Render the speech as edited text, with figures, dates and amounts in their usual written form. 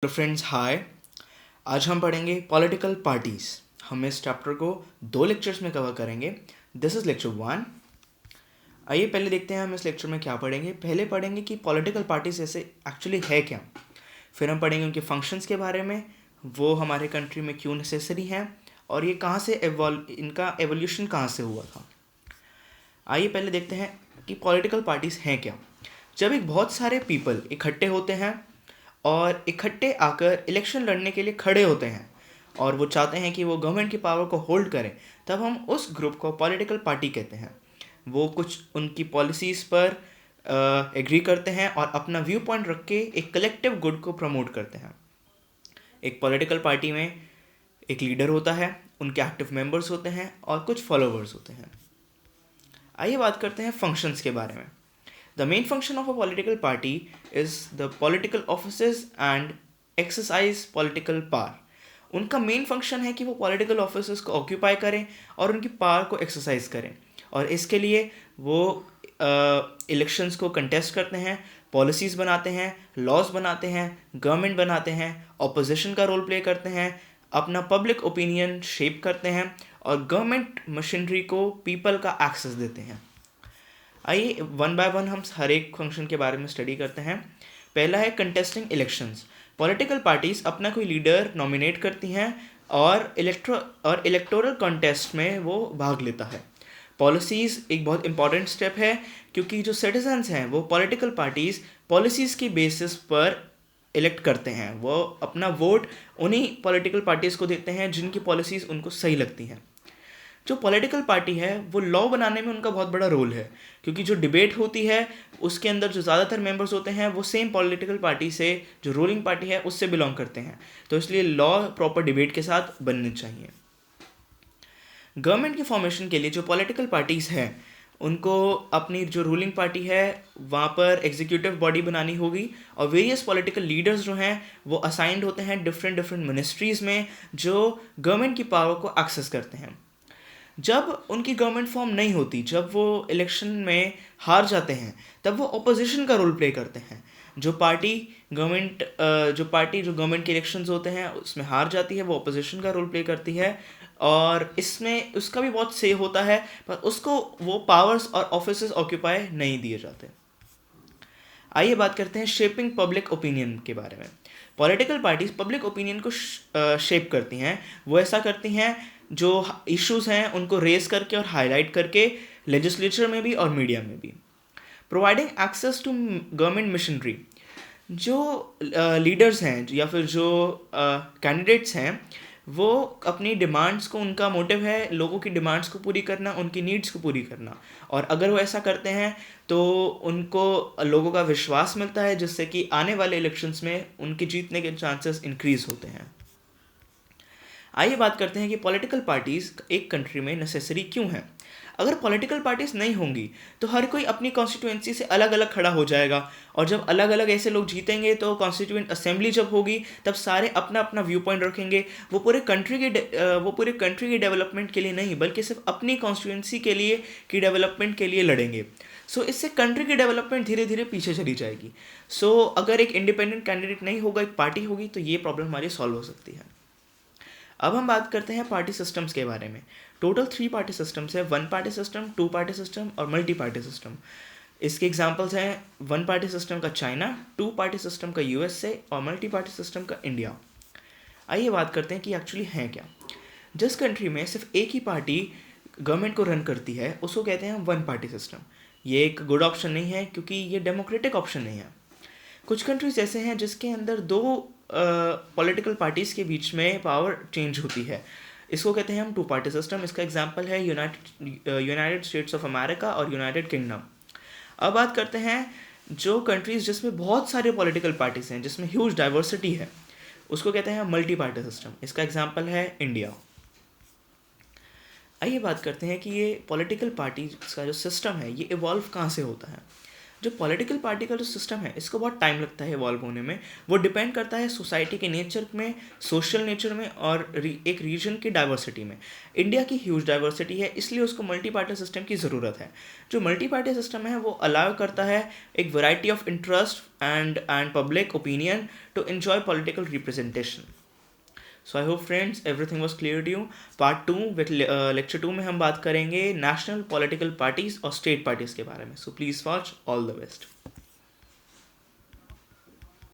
Hello friends, हाय। आज हम पढ़ेंगे पॉलिटिकल पार्टीज़। हम इस चैप्टर को 2 लेक्चर्स में कवर करेंगे। This is lecture 1। आइए पहले देखते हैं हम इस लेक्चर में क्या पढ़ेंगे। पहले पढ़ेंगे कि पॉलिटिकल पार्टीज ऐसे एक्चुअली है क्या। फिर हम पढ़ेंगे उनके फंक्शंस के बारे में, वो हमारे कंट्री में क्यों नेसेसरी हैं और ये कहाँ से इनका एवोल्यूशन कहाँ से हुआ था। आइए पहले देखते हैं कि पॉलिटिकल पार्टीज़ हैं क्या। जब एक बहुत सारे पीपल इकट्ठे होते हैं और इकट्ठे आकर इलेक्शन लड़ने के लिए खड़े होते हैं और वो चाहते हैं कि वो गवर्नमेंट की पावर को होल्ड करें, तब हम उस ग्रुप को पॉलिटिकल पार्टी कहते हैं। वो कुछ उनकी पॉलिसीज़ पर एग्री करते हैं और अपना व्यू पॉइंट रख के एक कलेक्टिव गुड को प्रमोट करते हैं। एक पॉलिटिकल पार्टी में एक लीडर होता है, उनके एक्टिव मेंबर्स होते हैं और कुछ फॉलोवर्स होते हैं। आइए बात करते हैं फंक्शंस के बारे में। The main function of a political party is the political offices and exercise political power. उनका मेन फंक्शन है कि वो पॉलिटिकल ऑफिसेस को ऑक्यूपाई करें और उनकी पावर को एक्सरसाइज करें, और इसके लिए वो इलेक्शंस को कंटेस्ट करते हैं, पॉलिसीज़ बनाते हैं, लॉज बनाते हैं, गवर्नमेंट बनाते हैं, ऑपोजिशन का रोल प्ले करते हैं, अपना पब्लिक ओपिनियन शेप करते हैं और गवर्नमेंट मशीनरी को पीपल का एक्सेस देते हैं। आइए वन बाय वन हम हर एक फंक्शन के बारे में स्टडी करते हैं। पहला है कंटेस्टिंग इलेक्शंस। पॉलिटिकल पार्टीज अपना कोई लीडर नॉमिनेट करती हैं और इलेक्टोरल कॉन्टेस्ट में वो भाग लेता है। पॉलिसीज़ एक बहुत इंपॉर्टेंट स्टेप है, क्योंकि जो सिटीजन्स हैं वो पॉलिटिकल पार्टीज़ पॉलिसीज़ की बेसिस पर इलेक्ट करते हैं। वो अपना वोट उन्हीं पॉलिटिकल पार्टीज़ को देते हैं जिनकी पॉलिसीज़ उनको सही लगती हैं। जो पॉलिटिकल पार्टी है वो लॉ बनाने में उनका बहुत बड़ा रोल है, क्योंकि जो डिबेट होती है उसके अंदर जो ज़्यादातर मेंबर्स होते हैं वो सेम पॉलिटिकल पार्टी से, जो रूलिंग पार्टी है उससे बिलोंग करते हैं, तो इसलिए लॉ प्रॉपर डिबेट के साथ बनने चाहिए। गवर्नमेंट के फॉर्मेशन के लिए जो पॉलिटिकल पार्टीज़ हैं उनको अपनी जो रूलिंग पार्टी है वहाँ पर एग्जीक्यूटिव बॉडी बनानी होगी, और वेरियस पॉलिटिकल लीडर्स जो हैं वो असाइंड होते हैं डिफरेंट मिनिस्ट्रीज़ में, जो गवर्नमेंट की पावर को एक्सेस करते हैं। जब उनकी गवर्नमेंट फॉर्म नहीं होती, जब वो इलेक्शन में हार जाते हैं, तब वो ऑपोजिशन का रोल प्ले करते हैं। जो पार्टी जो गवर्नमेंट के इलेक्शंस होते हैं उसमें हार जाती है, वो ऑपोजिशन का रोल प्ले करती है, और इसमें उसका भी बहुत से होता है, पर उसको वो पावर्स और ऑफिसेस ऑक्यूपाई नहीं दिए जाते। आइए बात करते हैं शेपिंग पब्लिक ओपिनियन के बारे में। पॉलिटिकल पार्टीज पब्लिक ओपिनियन को शेप करती हैं। वो ऐसा करती हैं जो इश्यूज हैं उनको रेज करके और हाईलाइट करके, लेजिस्लेचर में भी और मीडिया में भी। Providing access to government machinery. जो लीडर्स हैं या फिर जो कैंडिडेट्स हैं वो अपनी डिमांड्स को, उनका मोटिव है लोगों की डिमांड्स को पूरी करना, उनकी नीड्स को पूरी करना, और अगर वो ऐसा करते हैं तो उनको लोगों का विश्वास मिलता है, जिससे कि आने वाले इलेक्शंस में उनके जीतने के चांसेस इंक्रीज होते हैं। आइए बात करते हैं कि पॉलिटिकल पार्टीज़ एक कंट्री में नेसेसरी क्यों हैं। अगर पॉलिटिकल पार्टीज़ नहीं होंगी तो हर कोई अपनी कॉन्स्टिट्यूएंसी से अलग अलग खड़ा हो जाएगा, और जब अलग अलग ऐसे लोग जीतेंगे तो कॉन्स्टिट्यूएंट असेंबली जब होगी तब सारे अपना अपना व्यू पॉइंट रखेंगे। वो पूरे कंट्री के डेवलपमेंट के लिए नहीं, बल्कि सिर्फ अपनी कॉन्स्टिट्यूएंसी के लिए की डेवलपमेंट के लिए लड़ेंगे। सो इससे कंट्री की डेवलपमेंट धीरे धीरे पीछे चली जाएगी। सो अगर एक इंडिपेंडेंट कैंडिडेट नहीं होगा, एक पार्टी होगी, तो ये प्रॉब्लम हमारी सॉल्व हो सकती है। अब हम बात करते हैं पार्टी सिस्टम्स के बारे में। टोटल 3 पार्टी सिस्टम्स है: 1 पार्टी सिस्टम, 2 पार्टी सिस्टम और मल्टी पार्टी सिस्टम। इसके एग्जांपल्स हैं 1 पार्टी सिस्टम का चाइना, 2 पार्टी सिस्टम का यूएसए और मल्टी पार्टी सिस्टम का इंडिया। आइए बात करते हैं कि एक्चुअली है क्या। जिस कंट्री में सिर्फ एक ही पार्टी गवर्नमेंट को रन करती है उसको कहते हैं 1 पार्टी सिस्टम। ये एक गुड ऑप्शन नहीं है, क्योंकि ये डेमोक्रेटिक ऑप्शन नहीं है। कुछ कंट्रीज ऐसे हैं जिसके अंदर 2 पॉलिटिकल पार्टीज़ के बीच में पावर चेंज होती है, इसको कहते हैं हम 2 पार्टी सिस्टम। इसका एग्जांपल है यूनाइटेड स्टेट्स ऑफ अमेरिका और यूनाइटेड किंगडम। अब बात करते हैं जो कंट्रीज़ जिसमें बहुत सारे पॉलिटिकल पार्टीज़ हैं, जिसमें ह्यूज डाइवर्सिटी है, उसको कहते हैं मल्टी पार्टी सिस्टम। इसका एग्जांपल है इंडिया। आइए बात करते हैं कि ये पॉलिटिकल पार्टी का जो सिस्टम है ये इवॉल्व कहाँ से होता है। जो पॉलिटिकल पार्टी का जो सिस्टम है इसको बहुत टाइम लगता है इवॉल्व होने में। वो डिपेंड करता है सोसाइटी के नेचर में, सोशल नेचर में और एक रीजन की डाइवर्सिटी में। इंडिया की ह्यूज डाइवर्सिटी है, इसलिए उसको मल्टी पार्टी सिस्टम की ज़रूरत है। जो मल्टी पार्टी सिस्टम है वो अलाउ करता है एक variety of interest and public opinion to enjoy political representation. So I hope friends everything was clear to you. Part 2 with lecture 2 में हम बात करेंगे नेशनल पॉलिटिकल पार्टीज और स्टेट पार्टीज के बारे में। So please watch. All the best.